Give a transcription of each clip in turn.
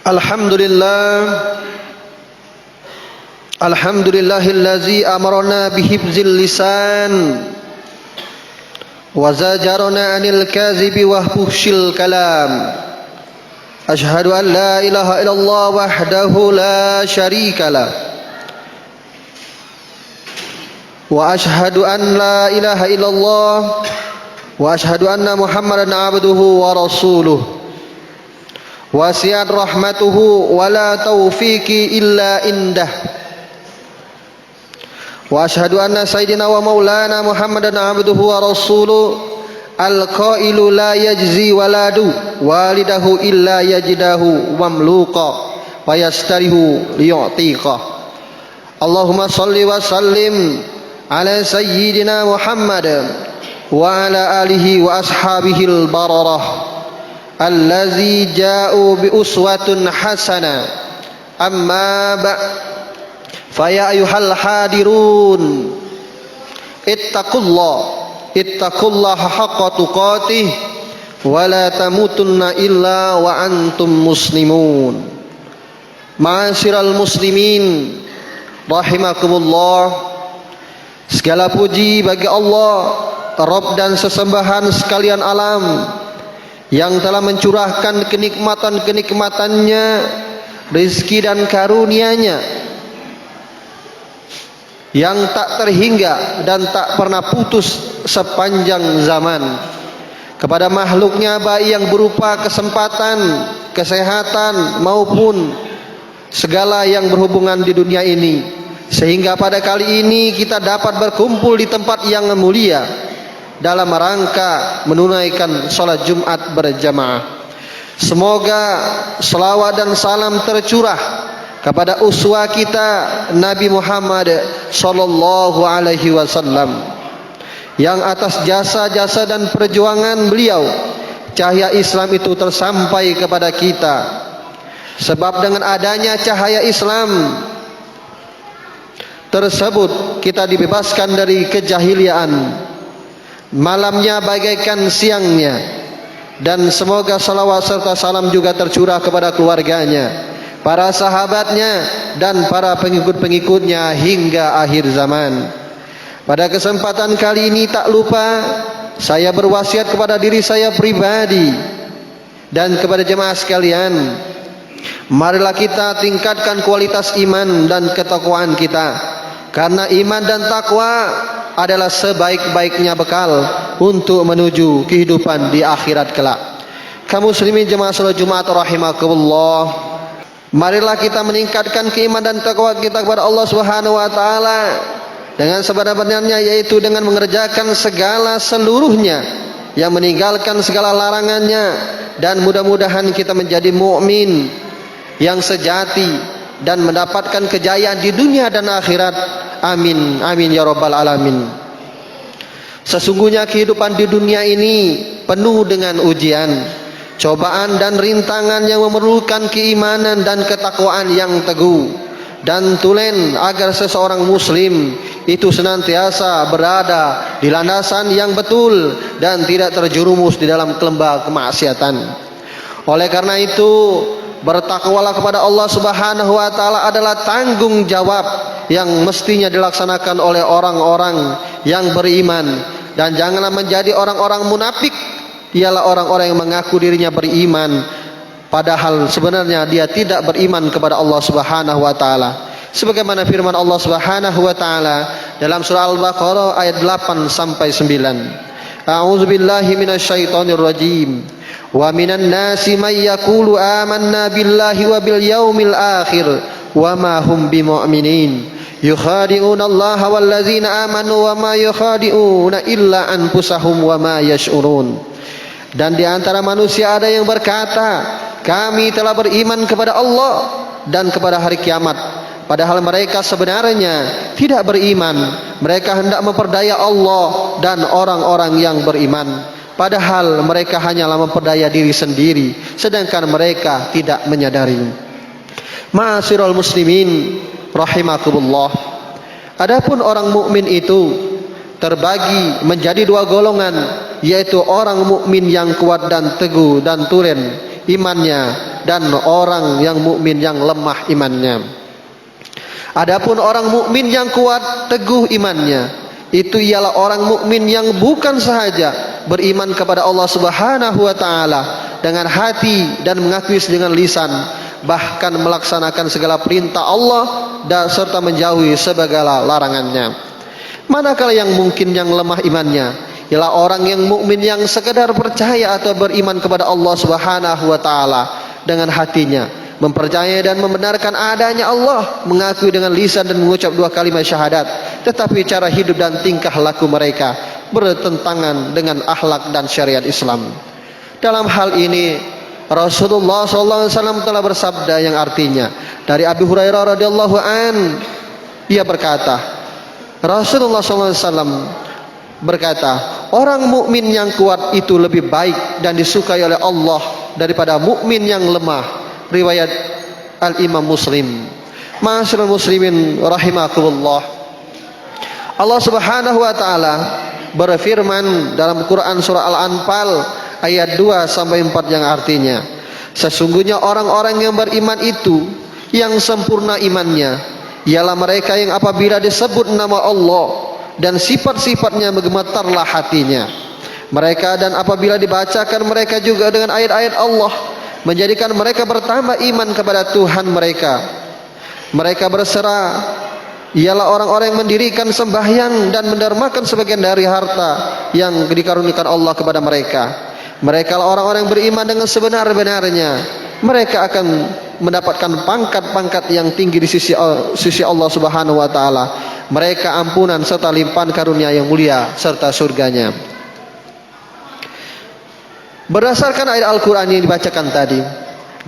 Alhamdulillahillazi amarna bihifzil lisan wa zajarna 'anil kazibi wa fuhshil kalam. Asyhadu an la ilaha illallah wahdahu la syarikalah wa asyhadu an la ilaha illallah wa asyhadu anna Muhammadan 'abduhu wa rasuluh. Wasiat rahmatuhu wala taufiqi illa indah. Wa asyhadu anna sayyidina wa maulana Muhammadan abduhu wa rasuluh al-qailu la yajzi waladu walidahu illa yajidahu mamluqa wa yastarihu liyu'tiqa. Allahumma salli wa sallim ala sayyidina Muhammad wa ala alihi wa ashabihil bararah allazi ja'u bi uswatun hasanah. Amma faya ayuhal hadirun ittaqullaha haqqa tuqatih wa la tamutunna illa wa antum muslimun. Ma'asyiral muslimin rahimakumullah, segala puji bagi Allah, Rabb dan sesembahan sekalian alam, yang telah mencurahkan kenikmatan-kenikmatannya, rezeki dan karunia-Nya yang tak terhingga dan tak pernah putus sepanjang zaman kepada makhluknya, baik yang berupa kesempatan, kesehatan maupun segala yang berhubungan di dunia ini, sehingga pada kali ini kita dapat berkumpul di tempat yang mulia dalam rangka menunaikan salat Jumat berjamaah. Semoga selawat dan salam tercurah kepada uswah kita Nabi Muhammad sallallahu alaihi wasallam, yang atas jasa-jasa dan perjuangan beliau cahaya Islam itu tersampai kepada kita. Sebab dengan adanya cahaya Islam tersebut kita dibebaskan dari kejahiliaan, malamnya bagaikan siangnya. Dan semoga salawat serta salam juga tercurah kepada keluarganya, para sahabatnya, dan para pengikut-pengikutnya hingga akhir zaman. Pada kesempatan kali ini tak lupa saya berwasiat kepada diri saya pribadi dan kepada jemaah sekalian, marilah kita tingkatkan kualitas iman dan ketakwaan kita, karena iman dan takwa adalah sebaik-baiknya bekal untuk menuju kehidupan di akhirat kelak. Kaum muslimin jemaah salat Jumat rahimakumullah, marilah kita meningkatkan keimanan dan takwa kita kepada Allah Subhanahu wa taala dengan sebenar-benarnya, yaitu dengan mengerjakan segala seluruhnya, yang meninggalkan segala larangannya, dan mudah-mudahan kita menjadi mukmin yang sejati dan mendapatkan kejayaan di dunia dan akhirat. Amin, amin ya rabbal alamin. Sesungguhnya kehidupan di dunia ini penuh dengan ujian, cobaan dan rintangan yang memerlukan keimanan dan ketakwaan yang teguh dan tulen, agar seseorang muslim itu senantiasa berada di landasan yang betul dan tidak terjerumus di dalam kelembah kemaksiatan. Oleh karena itu, bertakwalah kepada Allah Subhanahu wa taala adalah tanggung jawab yang mestinya dilaksanakan oleh orang-orang yang beriman, dan janganlah menjadi orang-orang munafik. Ialah orang-orang yang mengaku dirinya beriman padahal sebenarnya dia tidak beriman kepada Allah Subhanahu wa taala. Sebagaimana firman Allah Subhanahu wa taala dalam surah Al-Baqarah ayat 8 sampai 9. A'udzubillahi minasyaitonir rajim. Wa minan nasi may yaqulu amanna billahi wa bil yaumil akhir wa ma hum bimu'minin. Yukhadi'una Allah wallazina amanu wa ma yukhadi'una illa anfusahum wa ma yash'urun. Dan di antara manusia ada yang berkata, kami telah beriman kepada Allah dan kepada hari kiamat, padahal mereka sebenarnya tidak beriman. Mereka hendak memperdaya Allah dan orang-orang yang beriman, padahal mereka hanyalah memperdaya diri sendiri, sedangkan mereka tidak menyadari. Ma'asyiral muslimin rahimakumullah, adapun orang mukmin itu terbagi menjadi dua golongan, yaitu orang mukmin yang kuat dan teguh dan tulen imannya dan orang yang mukmin yang lemah imannya. Adapun orang mukmin yang kuat teguh imannya, itu ialah orang mukmin yang bukan sahaja beriman kepada Allah Subhanahu wa taala dengan hati dan mengakui dengan lisan, bahkan melaksanakan segala perintah Allah dan serta menjauhi segala larangannya. Manakala yang mungkin yang lemah imannya ialah orang yang mukmin yang sekadar percaya atau beriman kepada Allah Subhanahu wa taala dengan hatinya, mempercayai dan membenarkan adanya Allah, mengakui dengan lisan dan mengucap 2 kalimat syahadat, tetapi cara hidup dan tingkah laku mereka bertentangan dengan akhlak dan syariat Islam. Dalam hal ini Rasulullah SAW telah bersabda yang artinya dari Abu Hurairah radhiyallahu an, ia berkata, Rasulullah SAW berkata, orang mukmin yang kuat itu lebih baik dan disukai oleh Allah daripada mukmin yang lemah. Riwayat Al-Imam Muslim. Ma'asyiral muslimin rahimakumullah. Allah Subhanahu wa taala berfirman dalam Quran surah Al-Anfal ayat 2 sampai 4 yang artinya, sesungguhnya orang-orang yang beriman itu yang sempurna imannya ialah mereka yang apabila disebut nama Allah dan sifat-sifatnya menggemetarlah hatinya mereka, dan apabila dibacakan mereka juga dengan ayat-ayat Allah, menjadikan mereka bertambah iman kepada Tuhan mereka. Mereka berserah ialah orang-orang yang mendirikan sembahyang dan mendermakan sebagian dari harta yang dikaruniakan Allah kepada mereka. Mereka lah orang-orang yang beriman dengan sebenar-benarnya. Mereka akan mendapatkan pangkat-pangkat yang tinggi di sisi Allah Subhanahu wa taala. Mereka ampunan serta limpahan karunia yang mulia serta surganya. Berdasarkan ayat Al-Quran yang dibacakan tadi,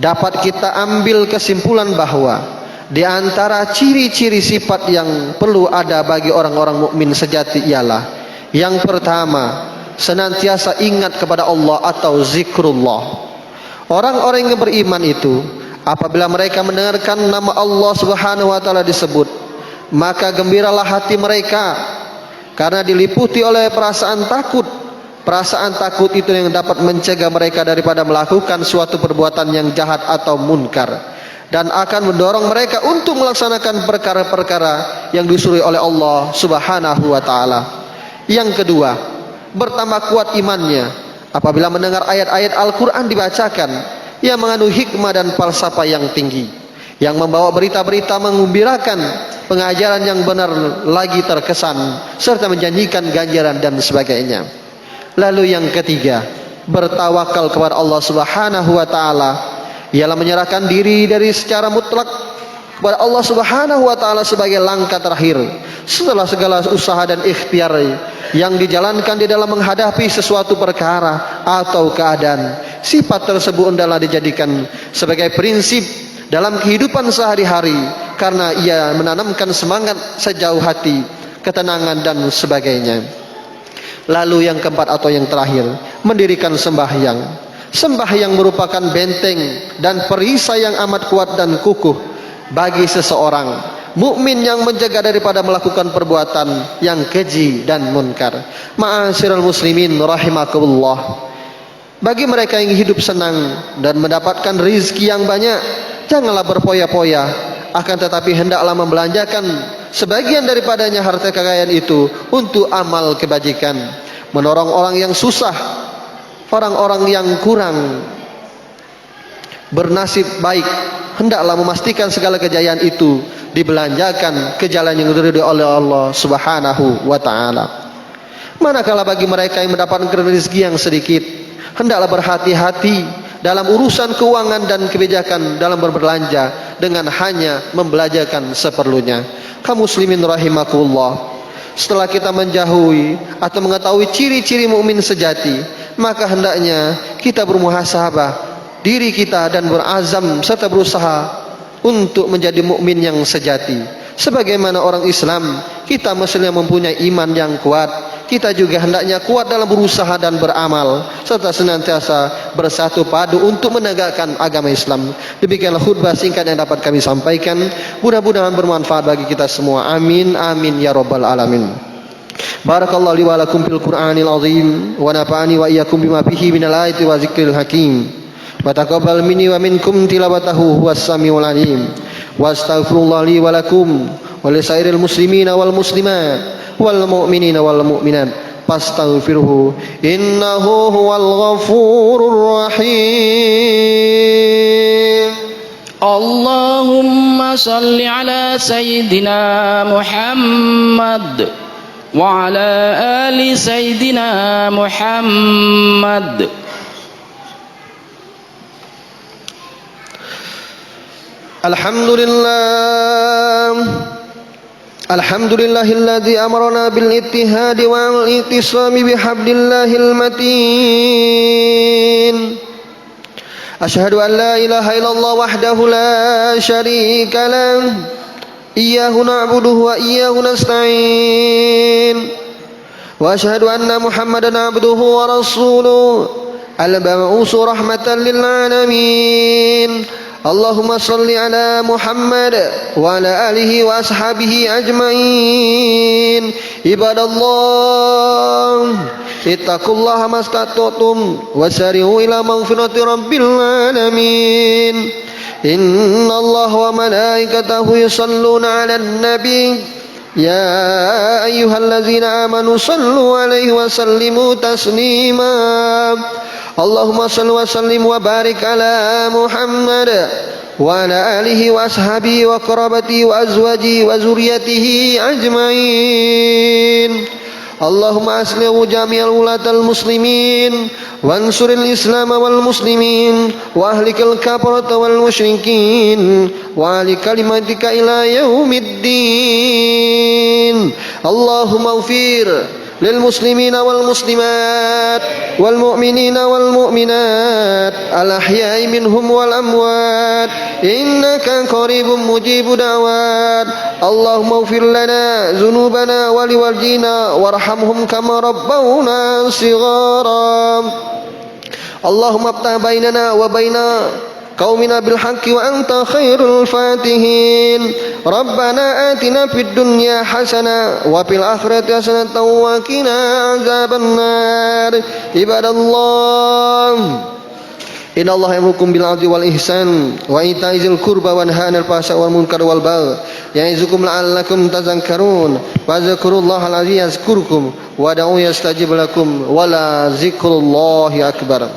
dapat kita ambil kesimpulan bahwa di antara ciri-ciri sifat yang perlu ada bagi orang-orang mukmin sejati ialah, yang pertama, senantiasa ingat kepada Allah atau zikrullah. Orang-orang yang beriman itu apabila mereka mendengarkan nama Allah Subhanahu wa taala disebut, maka gembiralah hati mereka karena diliputi oleh perasaan takut. Perasaan takut itu yang dapat mencegah mereka daripada melakukan suatu perbuatan yang jahat atau munkar, dan akan mendorong mereka untuk melaksanakan perkara-perkara yang disuruh oleh Allah Subhanahu wa taala. Yang kedua, bertambah kuat imannya apabila mendengar ayat-ayat Al-Quran dibacakan yang mengandung hikmah dan falsafah yang tinggi, yang membawa berita-berita menggembirakan, pengajaran yang benar lagi terkesan, serta menjanjikan ganjaran dan sebagainya. Lalu yang ketiga, bertawakal kepada Allah Subhanahu wa taala ialah menyerahkan diri dari secara mutlak kepada Allah Subhanahu wa taala sebagai langkah terakhir setelah segala usaha dan ikhtiar yang dijalankan di dalam menghadapi sesuatu perkara atau keadaan. Sifat tersebut adalah dijadikan sebagai prinsip dalam kehidupan sehari-hari karena ia menanamkan semangat sejauh hati, ketenangan dan sebagainya. Lalu yang keempat atau yang terakhir, mendirikan sembahyang. Sembahyang merupakan benteng dan perisai yang amat kuat dan kukuh bagi seseorang mukmin yang menjaga daripada melakukan perbuatan yang keji dan munkar. Ma'asyiral muslimin rahimakumullah. Bagi mereka yang hidup senang dan mendapatkan rezeki yang banyak, janganlah berpoya-poya, akan tetapi hendaklah membelanjakan sebagian daripadanya harta kekayaan itu untuk amal kebajikan, menolong orang yang susah, orang-orang yang kurang bernasib baik. Hendaklah memastikan segala kejayaan itu dibelanjakan ke jalan yang diridhoi oleh Allah Subhanahu wa taala. Manakala bagi mereka yang mendapatkan rezeki yang sedikit, hendaklah berhati-hati dalam urusan keuangan dan kebijakan dalam berbelanja dengan hanya membelanjakan seperlunya. Kaum muslimin rahimakumullah, setelah kita menjauhi atau mengetahui ciri-ciri mukmin sejati, maka hendaknya kita bermuhasabah diri kita dan berazam serta berusaha untuk menjadi mukmin yang sejati. Sebagaimana orang Islam, kita mestinya mempunyai iman yang kuat. Kita juga hendaknya kuat dalam berusaha dan beramal serta senantiasa bersatu padu untuk menegakkan agama Islam. Demikianlah khutbah singkat yang dapat kami sampaikan. Mudah-mudahan bermanfaat bagi kita semua. Amin amin ya rabbal alamin. Barakallahu li wa lakum fil Qur'anil azim wa nafa'ani wa iyyakum bima fihi minal ayati wa zikril hakim. wa taqabbal minni wa minkum tilawatahu huwas samiul alim. Wastaghfirullah li wa lakum wa lisairil muslimina wal muslimat wal mu'minina wal mu'minat fastaghfirhu innahu huwal ghafurur rahim. Allahumma salli ala sayyidina Muhammad wa ala ali sayyidina Muhammad. Alhamdulillahilladzi amarna bil ittihadi wal ittisami bihablillahil matin. Asyhadu an la ilaha illallah wahdahu la syarika lah. Iyyahu na'budu wa iyyahu nasta'in. Wa asyhadu anna Muhammadan abduhu wa rasuluhu al-mab'uusu rahmatan lil alamin. Allahumma salli ala Muhammad wa ala alihi wa ashabihi ajma'in. Ibadallah, ittaqullaha mastata'tum wasari'u ila maghfirati rabbil alamin. Inna Allah wa malaikatahu yusalluna ala nabi. Ya ayyuhallazina amanu sallu alaihi wa sallimu taslima. Allahumma salli wa sallim wa barik ala Muhammad wa ala alihi wa ashabihi wa qarabati wa azwaji wa zuriyatihi ajma'in. Allahumma aslihu jami'al wulatal muslimin wa ansuril islam wal muslimin wa ahlikal kafarata wal musyrikin wa ali kalimatika ila yaumiddin. Allahumma ufir للمسلمين والمسلمات والمؤمنين والمؤمنات الأحياء منهم والأموات إنك قريب مجيب دعوات. اللهم اغفر لنا ذنوبنا ولوالدينا وارحمهم كما ربونا صغارا. اللهم افتح بيننا وبين قومنا بالحق وأنت خير الفاتحين. ربنا آتنا في الدنيا حسنة وفي الآخرة حسنة وقنا عذاب النار. عباد الله إن الله يأمركم بالعدل والإحسان وإيتاء ذي القربى وينهى عن الفحشاء والمنكر والبغي يعظكم لعلكم تذكرون فاذكروا الله العظيم يذكركم وادعوه يستجب لكم ولذكر الله أكبر.